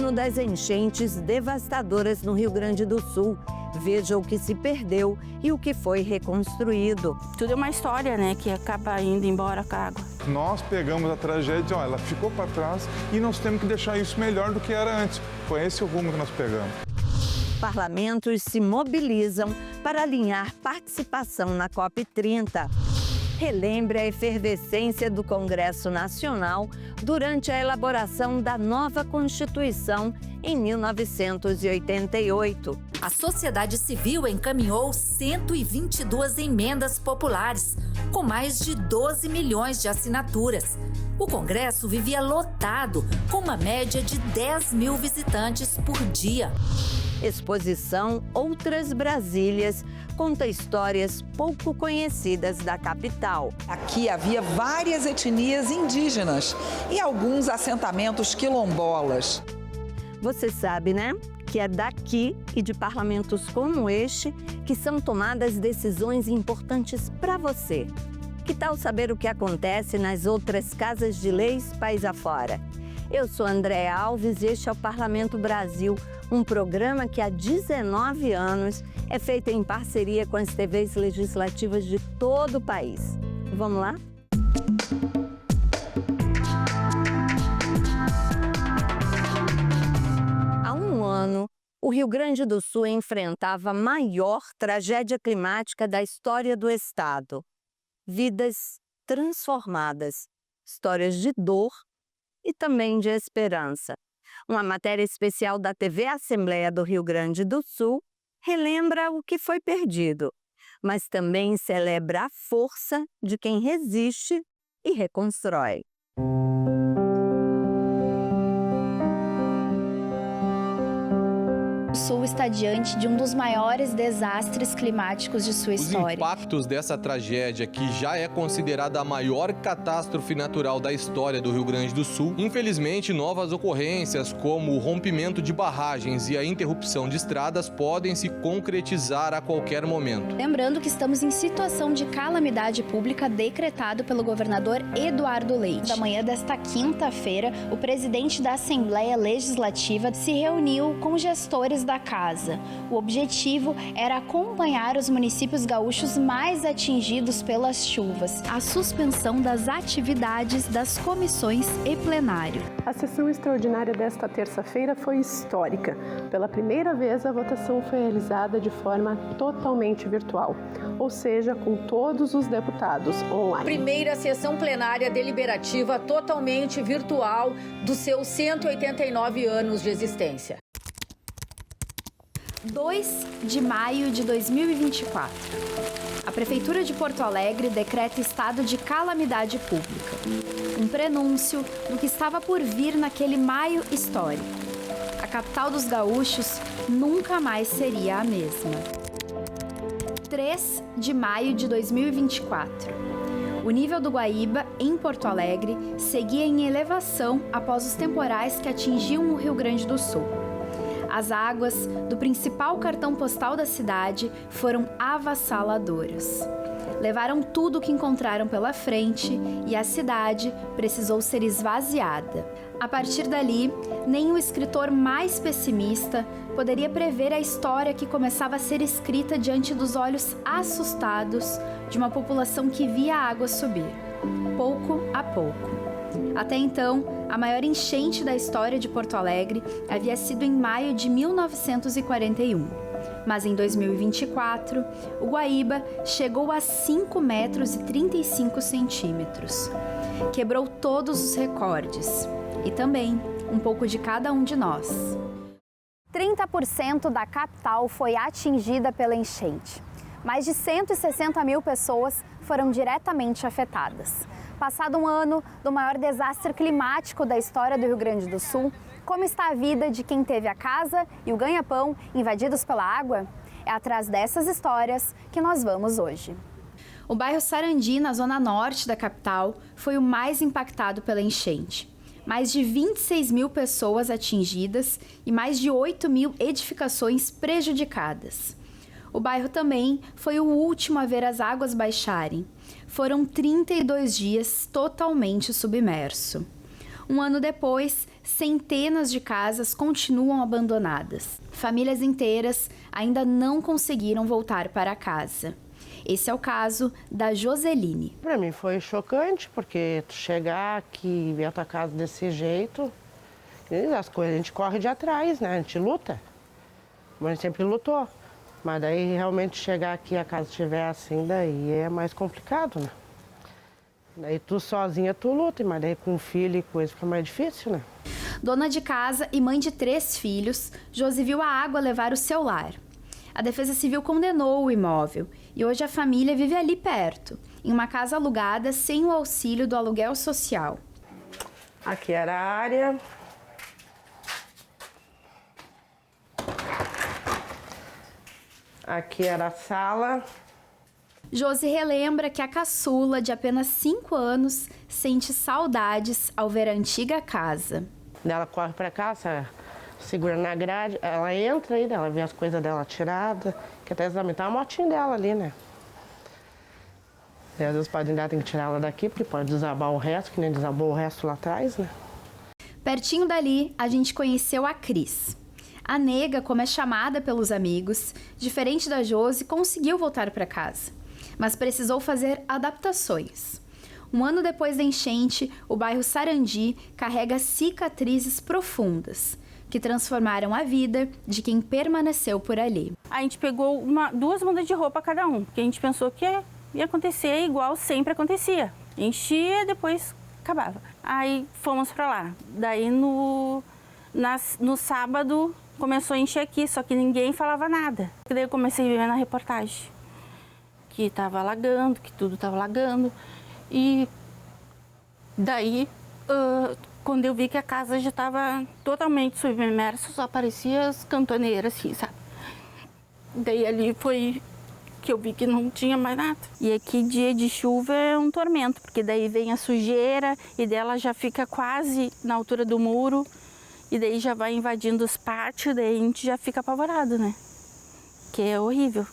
ano das enchentes devastadoras no Rio Grande do Sul. Veja o que se perdeu e o que foi reconstruído. Tudo é uma história, né, que acaba indo embora com a água. Nós pegamos a tragédia, ela ficou para trás e nós temos que deixar isso melhor do que era antes. Foi esse o rumo que nós pegamos. Parlamentos se mobilizam para alinhar participação na COP30. Relembre a efervescência do Congresso Nacional durante a elaboração da nova Constituição em 1988. A sociedade civil encaminhou 122 emendas populares, com mais de 12 milhões de assinaturas. O Congresso vivia lotado, com uma média de 10 mil visitantes por dia. Exposição Outras Brasílias conta histórias pouco conhecidas da capital. Aqui havia várias etnias indígenas e alguns assentamentos quilombolas. Você sabe, né? Que é daqui e de parlamentos como este que são tomadas decisões importantes para você. Que tal saber o que acontece nas outras casas de leis país afora? Eu sou Andréa Alves e este é o Parlamento Brasil, um programa que há 19 anos é feito em parceria com as TVs legislativas de todo o país. Vamos lá? Há um ano, o Rio Grande do Sul enfrentava a maior tragédia climática da história do estado. Vidas transformadas, histórias de dor e também de esperança. Uma matéria especial da TV Assembleia do Rio Grande do Sul relembra o que foi perdido, mas também celebra a força de quem resiste e reconstrói. O Sul está diante de um dos maiores desastres climáticos de sua história. Os impactos dessa tragédia, que já é considerada a maior catástrofe natural da história do Rio Grande do Sul, infelizmente, novas ocorrências como o rompimento de barragens e a interrupção de estradas podem se concretizar a qualquer momento. Lembrando que estamos em situação de calamidade pública decretado pelo governador Eduardo Leite. Na manhã desta quinta-feira, o presidente da Assembleia Legislativa se reuniu com gestores da casa. O objetivo era acompanhar os municípios gaúchos mais atingidos pelas chuvas. A suspensão das atividades das comissões e plenário. A sessão extraordinária desta terça-feira foi histórica. Pela primeira vez, a votação foi realizada de forma totalmente virtual, ou seja, com todos os deputados online. Primeira sessão plenária deliberativa totalmente virtual dos seus 189 anos de existência. 2 de maio de 2024. A Prefeitura de Porto Alegre decreta estado de calamidade pública. Um prenúncio do que estava por vir naquele maio histórico. A capital dos gaúchos nunca mais seria a mesma. 3 de maio de 2024. O nível do Guaíba, em Porto Alegre, seguia em elevação após os temporais que atingiam o Rio Grande do Sul. As águas do principal cartão postal da cidade foram avassaladoras. Levaram tudo o que encontraram pela frente e a cidade precisou ser esvaziada. A partir dali, nem o escritor mais pessimista poderia prever a história que começava a ser escrita diante dos olhos assustados de uma população que via a água subir, pouco a pouco. Até então, a maior enchente da história de Porto Alegre havia sido em maio de 1941. Mas em 2024, o Guaíba chegou a 5 metros e 35 centímetros. Quebrou todos os recordes. E também um pouco de cada um de nós. 30% da capital foi atingida pela enchente. Mais de 160 mil pessoas foram diretamente afetadas. Passado um ano do maior desastre climático da história do Rio Grande do Sul, como está a vida de quem teve a casa e o ganha-pão invadidos pela água? É atrás dessas histórias que nós vamos hoje. O bairro Sarandi, na zona norte da capital, foi o mais impactado pela enchente. Mais de 26 mil pessoas atingidas e mais de 8 mil edificações prejudicadas. O bairro também foi o último a ver as águas baixarem. Foram 32 dias totalmente submerso. Um ano depois, centenas de casas continuam abandonadas. Famílias inteiras ainda não conseguiram voltar para casa. Esse é o caso da Joseline. Para mim foi chocante, porque tu chegar aqui e ver a tua casa desse jeito, as coisas a gente corre de atrás, né? A gente luta. Mas a gente sempre lutou. Mas daí realmente chegar aqui e a casa estiver assim, daí é mais complicado, né? Daí tu sozinha tu luta, mas daí com filho e coisa fica mais difícil, né? Dona de casa e mãe de 3 filhos, Josi viu a água levar o seu lar. A Defesa Civil condenou o imóvel e hoje a família vive ali perto, em uma casa alugada sem o auxílio do aluguel social. Aqui era a área. Aqui era a sala. Josi relembra que a caçula, de apenas 5 anos, sente saudades ao ver a antiga casa. Ela corre para cá, segura na grade, ela entra aí, ela vê as coisas dela tiradas, que até também tá a motinha dela ali, né? E às vezes pode ainda tem que tirar ela daqui, porque pode desabar o resto, que nem desabou o resto lá atrás, né? Pertinho dali, a gente conheceu a Cris. A nega, como é chamada pelos amigos, diferente da Josi, conseguiu voltar para casa, mas precisou fazer adaptações. Um ano depois da enchente, o bairro Sarandi carrega cicatrizes profundas, que transformaram a vida de quem permaneceu por ali. A gente pegou 2 mudas de roupa cada um, porque a gente pensou que ia acontecer igual sempre acontecia. Enchia, depois acabava. Aí fomos para lá. Daí no sábado começou a encher aqui, só que ninguém falava nada. Daí eu comecei a ver na reportagem que estava alagando, que tudo estava alagando. E daí, quando eu vi que a casa já estava totalmente submersa, só aparecia as cantoneiras, assim, sabe? Daí ali foi que eu vi que não tinha mais nada. E aqui dia de chuva é um tormento, porque daí vem a sujeira e dela já fica quase na altura do muro. E daí já vai invadindo os pátios, daí a gente já fica apavorado, né? Que é horrível.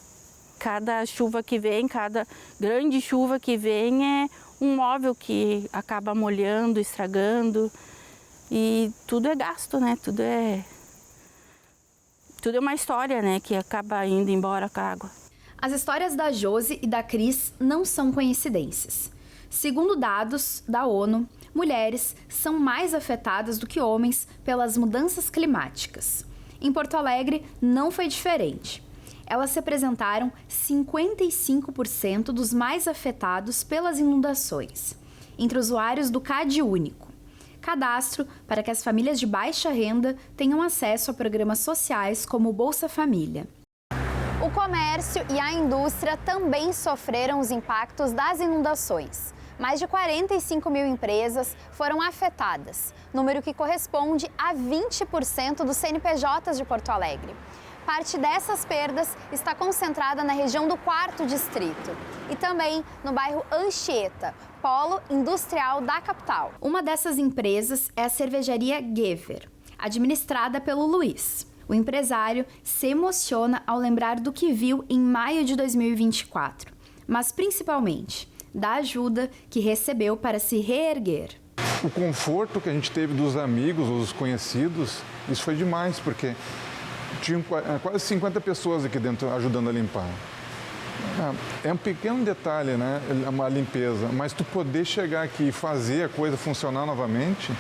Cada chuva que vem, cada grande chuva que vem é um móvel que acaba molhando, estragando. E tudo é gasto, né? Tudo é uma história, né? Que acaba indo embora com a água. As histórias da Josi e da Cris não são coincidências. Segundo dados da ONU, mulheres são mais afetadas do que homens pelas mudanças climáticas. Em Porto Alegre, não foi diferente. Elas representaram 55% dos mais afetados pelas inundações, entre usuários do CAD Único, cadastro para que as famílias de baixa renda tenham acesso a programas sociais como o Bolsa Família. O comércio e a indústria também sofreram os impactos das inundações. Mais de 45 mil empresas foram afetadas, número que corresponde a 20% dos CNPJs de Porto Alegre. Parte dessas perdas está concentrada na região do 4º Distrito e também no bairro Anchieta, polo industrial da capital. Uma dessas empresas é a cervejaria Gever, administrada pelo Luiz. O empresário se emociona ao lembrar do que viu em maio de 2024, mas principalmente da ajuda que recebeu para se reerguer. O conforto que a gente teve dos amigos, dos conhecidos, isso foi demais, porque tinham quase 50 pessoas aqui dentro ajudando a limpar. É um pequeno detalhe, né? Uma limpeza, mas tu poder chegar aqui e fazer a coisa funcionar novamente,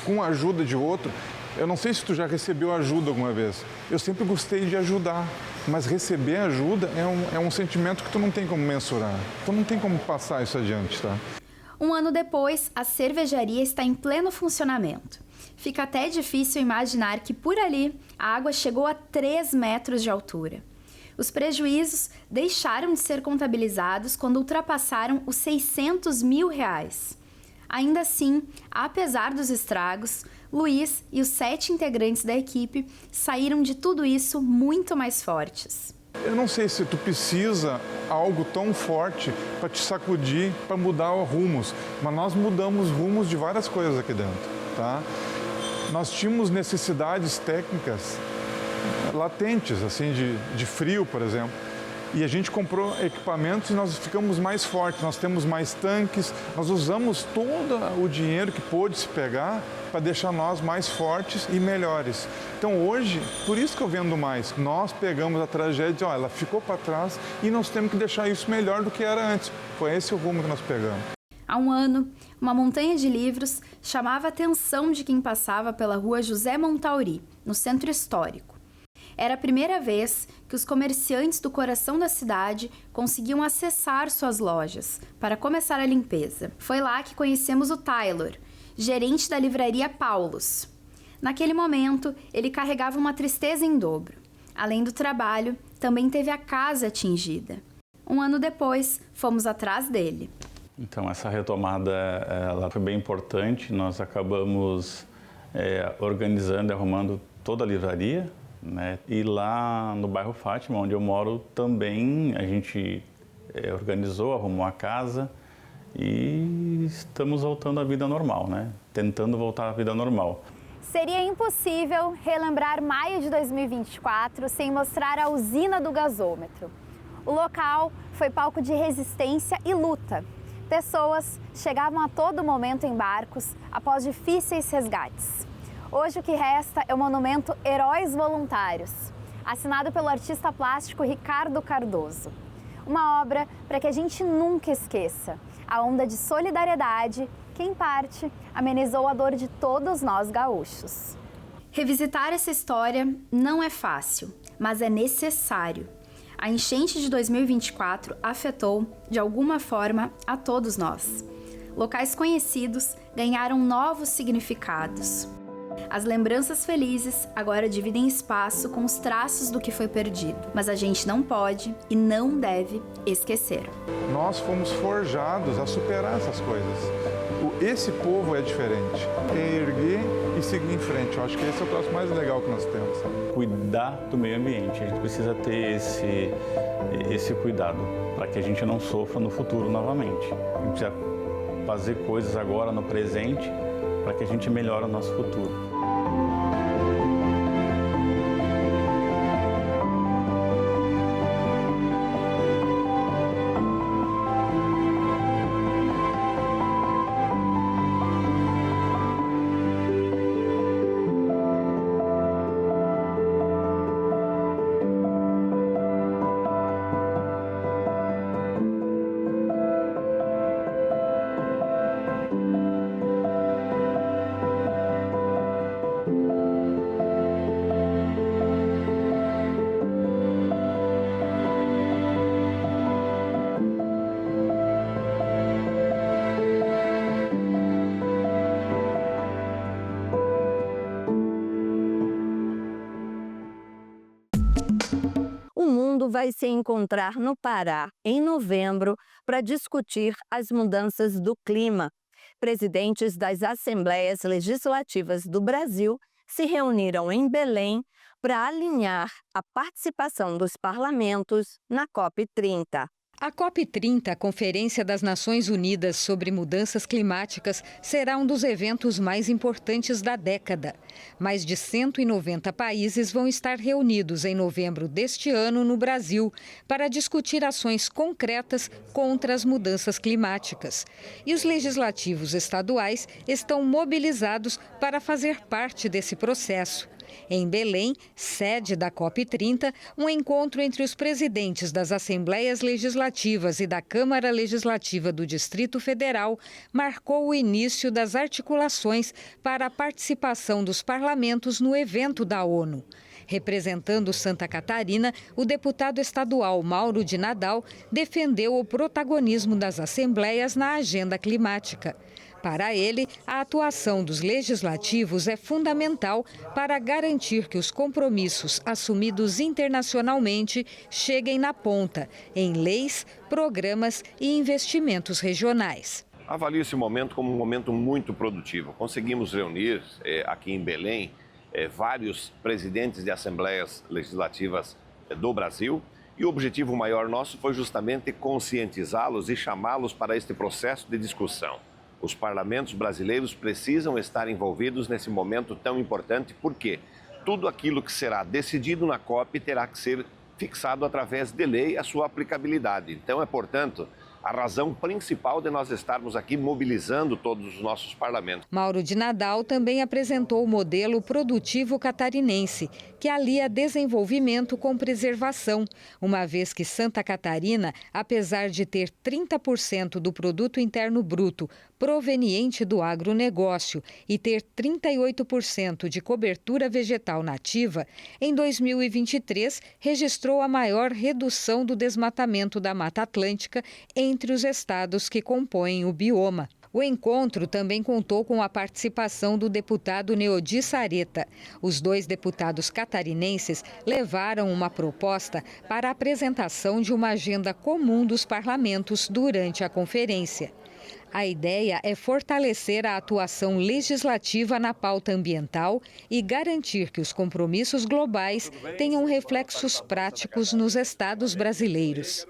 com a ajuda de outro. Eu não sei se tu já recebeu ajuda alguma vez. Eu sempre gostei de ajudar, mas receber ajuda é um sentimento que tu não tem como mensurar. Tu não tem como passar isso adiante, tá? Um ano depois, a cervejaria está em pleno funcionamento. Fica até difícil imaginar que por ali a água chegou a 3 metros de altura. Os prejuízos deixaram de ser contabilizados quando ultrapassaram os R$600 mil. Ainda assim, apesar dos estragos, Luiz e os 7 integrantes da equipe saíram de tudo isso muito mais fortes. Eu não sei se tu precisa algo tão forte para te sacudir, para mudar rumos, mas nós mudamos rumos de várias coisas aqui dentro, tá? Nós tínhamos necessidades técnicas latentes, assim, de frio, por exemplo. E a gente comprou equipamentos e nós ficamos mais fortes, nós temos mais tanques, nós usamos todo o dinheiro que pôde se pegar para deixar nós mais fortes e melhores. Então hoje, por isso que eu vendo mais, nós pegamos a tragédia, ela ficou para trás e nós temos que deixar isso melhor do que era antes. Foi esse o rumo que nós pegamos. Há um ano, uma montanha de livros chamava a atenção de quem passava pela rua José Montauri, no centro histórico. Era a primeira vez que os comerciantes do coração da cidade conseguiam acessar suas lojas para começar a limpeza. Foi lá que conhecemos o Taylor, gerente da livraria Paulus. Naquele momento, ele carregava uma tristeza em dobro. Além do trabalho, também teve a casa atingida. Um ano depois, fomos atrás dele. Então, essa retomada ela foi bem importante. Nós acabamos organizando e arrumando toda a livraria, né? E lá no bairro Fátima, onde eu moro, também a gente organizou, arrumou a casa e estamos voltando à vida normal, né? Tentando voltar à vida normal. Seria impossível relembrar maio de 2024 sem mostrar a usina do gasômetro. O local foi palco de resistência e luta. Pessoas chegavam a todo momento em barcos após difíceis resgates. Hoje o que resta é o monumento Heróis Voluntários, assinado pelo artista plástico Ricardo Cardoso. Uma obra para que a gente nunca esqueça a onda de solidariedade que, em parte, amenizou a dor de todos nós gaúchos. Revisitar essa história não é fácil, mas é necessário. A enchente de 2024 afetou, de alguma forma, a todos nós. Locais conhecidos ganharam novos significados. As lembranças felizes agora dividem espaço com os traços do que foi perdido. Mas a gente não pode e não deve esquecer. Nós fomos forjados a superar essas coisas. Esse povo é diferente. É erguer e seguir em frente. Eu acho que esse é o troço mais legal que nós temos. Cuidar do meio ambiente. A gente precisa ter esse cuidado para que a gente não sofra no futuro novamente. A gente precisa fazer coisas agora no presente para que a gente melhore o nosso futuro. Vai se encontrar no Pará em novembro para discutir as mudanças do clima. Presidentes das Assembleias Legislativas do Brasil se reuniram em Belém para alinhar a participação dos parlamentos na COP30. A COP30, a Conferência das Nações Unidas sobre Mudanças Climáticas, será um dos eventos mais importantes da década. Mais de 190 países vão estar reunidos em novembro deste ano no Brasil para discutir ações concretas contra as mudanças climáticas. E os legislativos estaduais estão mobilizados para fazer parte desse processo. Em Belém, sede da COP30, um encontro entre os presidentes das Assembleias Legislativas e da Câmara Legislativa do Distrito Federal marcou o início das articulações para a participação dos parlamentos no evento da ONU. Representando Santa Catarina, o deputado estadual Mauro de Nadal defendeu o protagonismo das assembleias na agenda climática. Para ele, a atuação dos legislativos é fundamental para garantir que os compromissos assumidos internacionalmente cheguem na ponta, em leis, programas e investimentos regionais. Avalio esse momento como um momento muito produtivo. Conseguimos reunir aqui em Belém vários presidentes de assembleias legislativas do Brasil e o objetivo maior nosso foi justamente conscientizá-los e chamá-los para este processo de discussão. Os parlamentos brasileiros precisam estar envolvidos nesse momento tão importante porque tudo aquilo que será decidido na COP terá que ser fixado através de lei a sua aplicabilidade. Então é, portanto, a razão principal de nós estarmos aqui mobilizando todos os nossos parlamentos. Mauro de Nadal também apresentou o modelo produtivo catarinense, que alia desenvolvimento com preservação, uma vez que Santa Catarina, apesar de ter 30% do produto interno bruto proveniente do agronegócio e ter 38% de cobertura vegetal nativa, em 2023 registrou a maior redução do desmatamento da Mata Atlântica entre os estados que compõem o bioma. O encontro também contou com a participação do deputado Neodi Sareta. Os 2 deputados catarinenses levaram uma proposta para a apresentação de uma agenda comum dos parlamentos durante a conferência. A ideia é fortalecer a atuação legislativa na pauta ambiental e garantir que os compromissos globais tenham reflexos práticos nos estados brasileiros.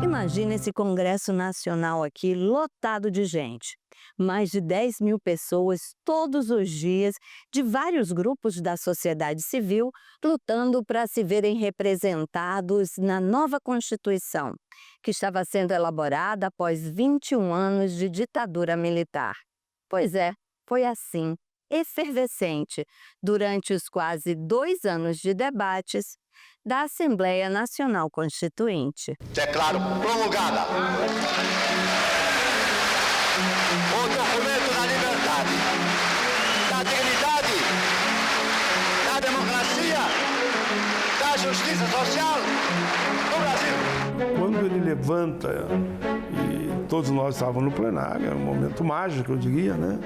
Imagina esse Congresso Nacional aqui lotado de gente. Mais de 10 mil pessoas todos os dias, de vários grupos da sociedade civil, lutando para se verem representados na nova Constituição, que estava sendo elaborada após 21 anos de ditadura militar. Pois é, foi assim, efervescente, durante os quase 2 anos de debates da Assembleia Nacional Constituinte. Declaro promulgada o documento da liberdade, da dignidade, da democracia, da justiça social no Brasil. Quando ele levanta, e todos nós estávamos no plenário, era um momento mágico, eu diria, né?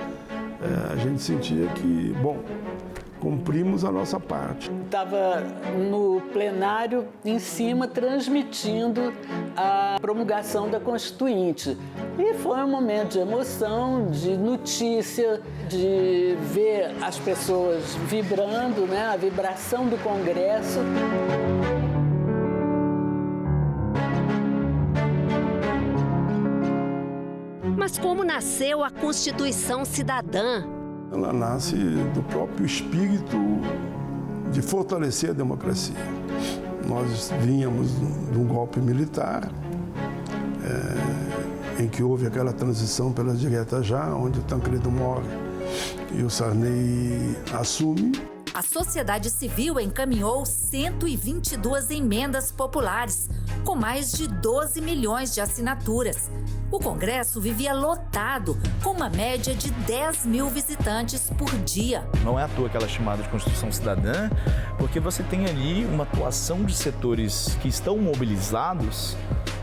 A gente sentia que, bom, cumprimos a nossa parte. Estava no plenário em cima transmitindo a promulgação da Constituinte. E foi um momento de emoção, de notícia, de ver as pessoas vibrando, né? A vibração do Congresso. Mas como nasceu a Constituição Cidadã? Ela nasce do próprio espírito de fortalecer a democracia. Nós vínhamos de um golpe militar, em que houve aquela transição pela direta já, onde o Tancredo morre e o Sarney assume. A sociedade civil encaminhou 122 emendas populares, com mais de 12 milhões de assinaturas. O Congresso vivia lotado, com uma média de 10 mil visitantes por dia. Não é à toa que ela é chamada de Constituição Cidadã, porque você tem ali uma atuação de setores que estão mobilizados,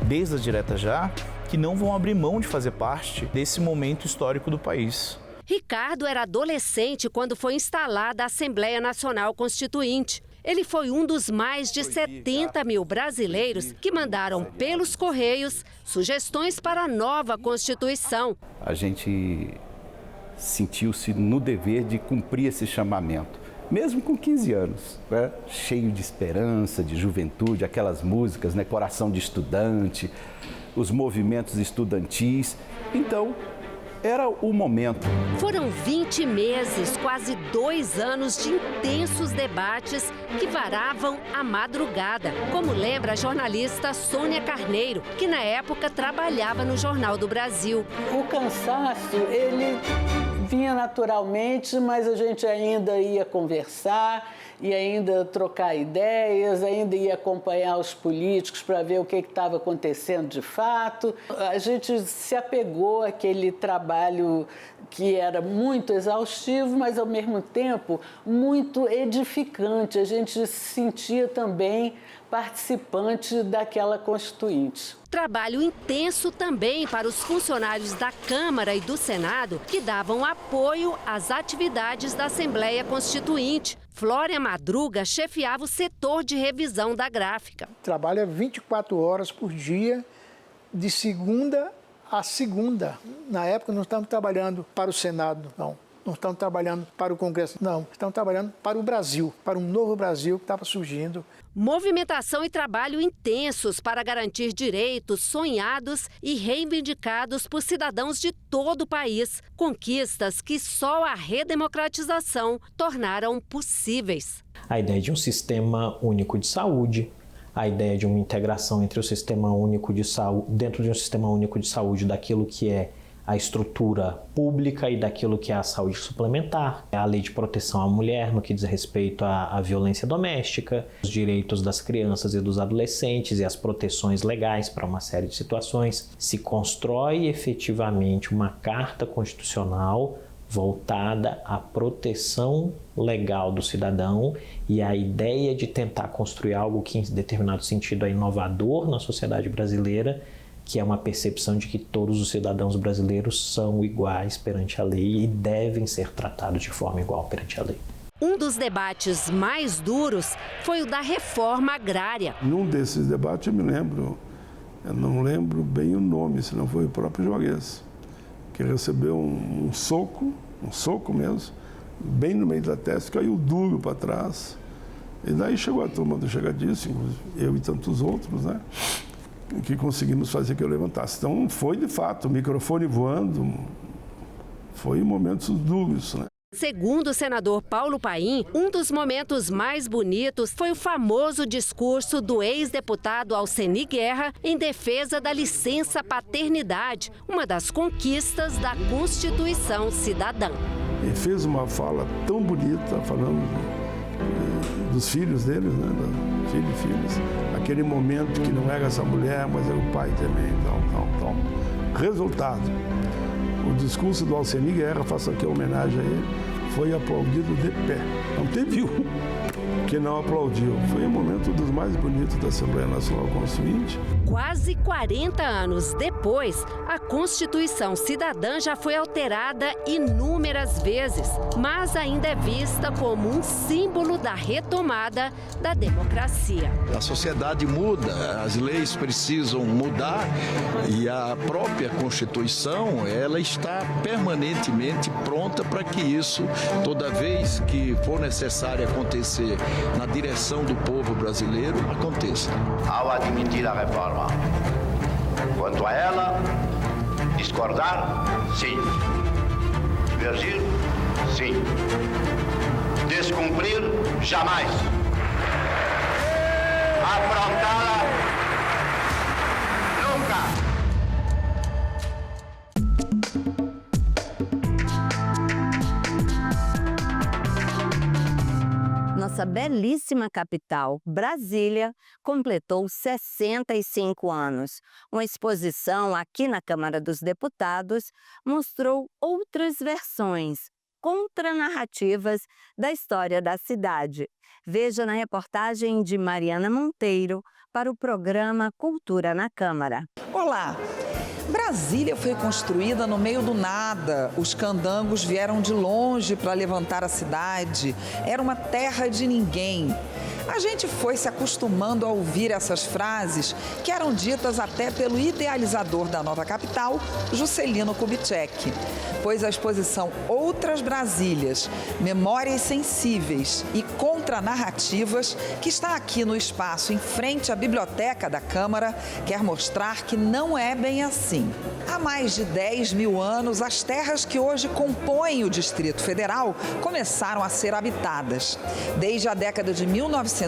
desde a direta já, que não vão abrir mão de fazer parte desse momento histórico do país. Ricardo era adolescente quando foi instalada a Assembleia Nacional Constituinte. Ele foi um dos mais de 70 mil brasileiros que mandaram pelos Correios sugestões para a nova Constituição. A gente sentiu-se no dever de cumprir esse chamamento, mesmo com 15 anos, né? Cheio de esperança, de juventude, aquelas músicas, né? Coração de estudante, os movimentos estudantis. Então, era o momento. Foram 20 meses, quase 2 anos de intensos debates que varavam a madrugada, como lembra a jornalista Sônia Carneiro, que na época trabalhava no Jornal do Brasil. O cansaço, ele vinha naturalmente, mas a gente ainda ia conversar e ainda trocar ideias, ainda ia acompanhar os políticos para ver o que estava acontecendo de fato. A gente se apegou àquele trabalho que era muito exaustivo, mas ao mesmo tempo muito edificante. A gente se sentia também participante daquela Constituinte. Trabalho intenso também para os funcionários da Câmara e do Senado que davam apoio às atividades da Assembleia Constituinte. Flória Madruga chefiava o setor de revisão da gráfica. Trabalha 24 horas por dia, de segunda a segunda. Na época, não estávamos trabalhando para o Senado, não. não estão trabalhando para o Congresso, não. Estão trabalhando para o Brasil, para um novo Brasil que estava surgindo. Movimentação e trabalho intensos para garantir direitos sonhados e reivindicados por cidadãos de todo o país. Conquistas que só a redemocratização tornaram possíveis. A ideia de um sistema único de saúde, a ideia de uma integração entre o sistema único de saúde, dentro de um sistema único de saúde, daquilo que é a estrutura pública e daquilo que é a saúde suplementar, a lei de proteção à mulher no que diz respeito à violência doméstica, os direitos das crianças e dos adolescentes e as proteções legais para uma série de situações. Se constrói efetivamente uma carta constitucional voltada à proteção legal do cidadão e a ideia de tentar construir algo que em determinado sentido é inovador na sociedade brasileira, que é uma percepção de que todos os cidadãos brasileiros são iguais perante a lei e devem ser tratados de forma igual perante a lei. Um dos debates mais duros foi o da reforma agrária. Num desses debates eu não lembro bem o nome, se não foi o próprio Jogues, que recebeu um soco mesmo, bem no meio da testa, caiu duro para trás. E daí chegou a turma do Chegadíssimo, eu e tantos outros, né? Que conseguimos fazer que eu levantasse. Então foi de fato, o microfone voando, foi momentos duros, né? Segundo o senador Paulo Paim, um dos momentos mais bonitos foi o famoso discurso do ex-deputado Alceni Guerra em defesa da licença paternidade, uma das conquistas da Constituição Cidadã. Ele fez uma fala tão bonita, falando dos filhos deles, né? Filho e filhos. Aquele momento que não era essa mulher, mas era o pai também. Então. Resultado. O discurso do Alceni Guerra, faço aqui a homenagem a ele, foi aplaudido de pé. Não teve um que não aplaudiu. Foi um momento dos mais bonitos da Assembleia Nacional Constituinte. Quase 40 anos depois, a Constituição Cidadã já foi alterada inúmeras vezes, mas ainda é vista como um símbolo da retomada da democracia. A sociedade muda, as leis precisam mudar e a própria Constituição, ela está permanentemente pronta para que isso, toda vez que for necessário acontecer na direção do povo brasileiro, aconteça. Ao admitir a reforma, quanto a ela, discordar, sim. Divergir, sim. Descumprir, jamais. Afrontá-la, nunca. Nossa belíssima capital, Brasília, completou 65 anos. Uma exposição aqui na Câmara dos Deputados mostrou outras versões, contranarrativas da história da cidade. Veja na reportagem de Mariana Monteiro para o programa Cultura na Câmara. Olá! Brasília foi construída no meio do nada. Os candangos vieram de longe para levantar a cidade. Era uma terra de ninguém. A gente foi se acostumando a ouvir essas frases que eram ditas até pelo idealizador da nova capital, Juscelino Kubitschek. Pois a exposição Outras Brasílias, Memórias Sensíveis e Contranarrativas, que está aqui no espaço em frente à Biblioteca da Câmara, quer mostrar que não é bem assim. Há mais de 10 mil anos, as terras que hoje compõem o Distrito Federal começaram a ser habitadas. Desde a década de 1970,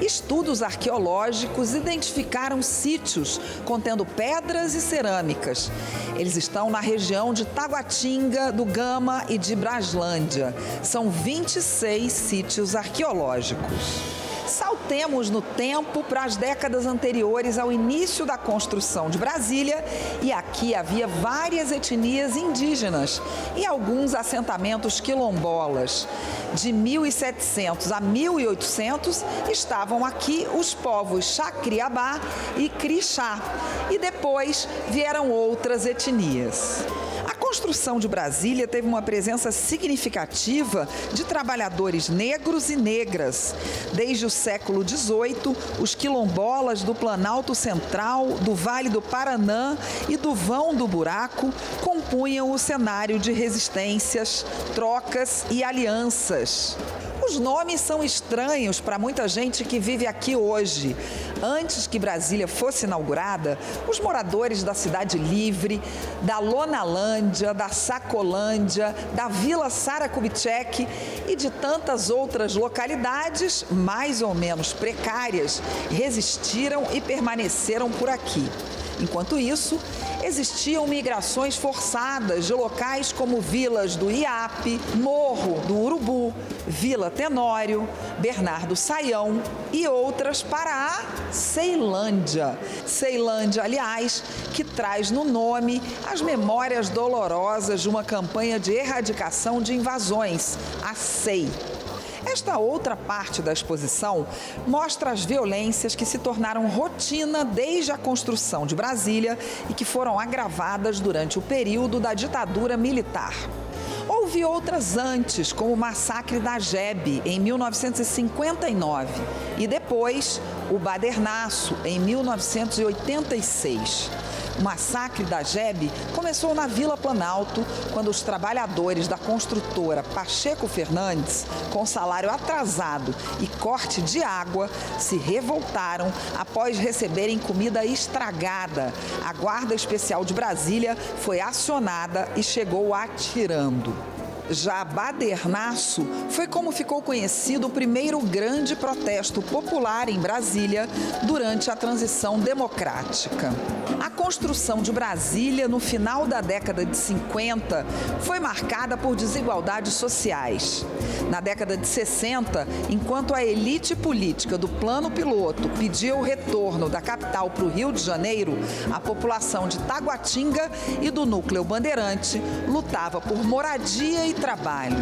estudos arqueológicos identificaram sítios contendo pedras e cerâmicas. Eles estão na região de Taguatinga, do Gama e de Braslândia. São 26 sítios arqueológicos. Saltemos no tempo para as décadas anteriores ao início da construção de Brasília e aqui havia várias etnias indígenas e alguns assentamentos quilombolas. De 1700 a 1800 estavam aqui os povos Xacriabá e Crixá e depois vieram outras etnias. A construção de Brasília teve uma presença significativa de trabalhadores negros e negras. Desde o século XVIII, os quilombolas do Planalto Central, do Vale do Paraná e do Vão do Buraco compunham o cenário de resistências, trocas e alianças. Os nomes são estranhos para muita gente que vive aqui hoje. Antes que Brasília fosse inaugurada, os moradores da Cidade Livre, da Lonalândia, da Sacolândia, da Vila Sara Kubitschek e de tantas outras localidades, mais ou menos precárias, resistiram e permaneceram por aqui. Enquanto isso, existiam migrações forçadas de locais como vilas do Iape, Morro do Urubu, Vila Tenório, Bernardo Saião e outras para a Ceilândia. Ceilândia, aliás, que traz no nome as memórias dolorosas de uma campanha de erradicação de invasões, a CEI. Esta outra parte da exposição mostra as violências que se tornaram rotina desde a construção de Brasília e que foram agravadas durante o período da ditadura militar. Houve outras antes, como o massacre da Jebe, em 1959, e depois o Badernaço, em 1986. O massacre da Jebe começou na Vila Planalto, quando os trabalhadores da construtora Pacheco Fernandes, com salário atrasado e corte de água, se revoltaram após receberem comida estragada. A Guarda Especial de Brasília foi acionada e chegou atirando. Já Badernaço foi como ficou conhecido o primeiro grande protesto popular em Brasília durante a transição democrática. A construção de Brasília no final da década de 50 foi marcada por desigualdades sociais. Na década de 60, enquanto a elite política do Plano Piloto pedia o retorno da capital para o Rio de Janeiro, a população de Taguatinga e do Núcleo Bandeirante lutava por moradia e trabalho.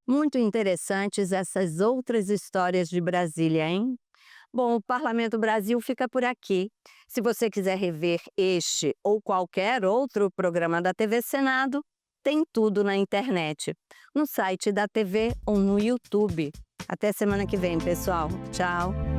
Muito interessantes essas outras histórias de Brasília, hein? Bom, o Parlamento Brasil fica por aqui. Se você quiser rever este ou qualquer outro programa da TV Senado, tem tudo na internet, no site da TV ou no YouTube. Até semana que vem, pessoal. Tchau!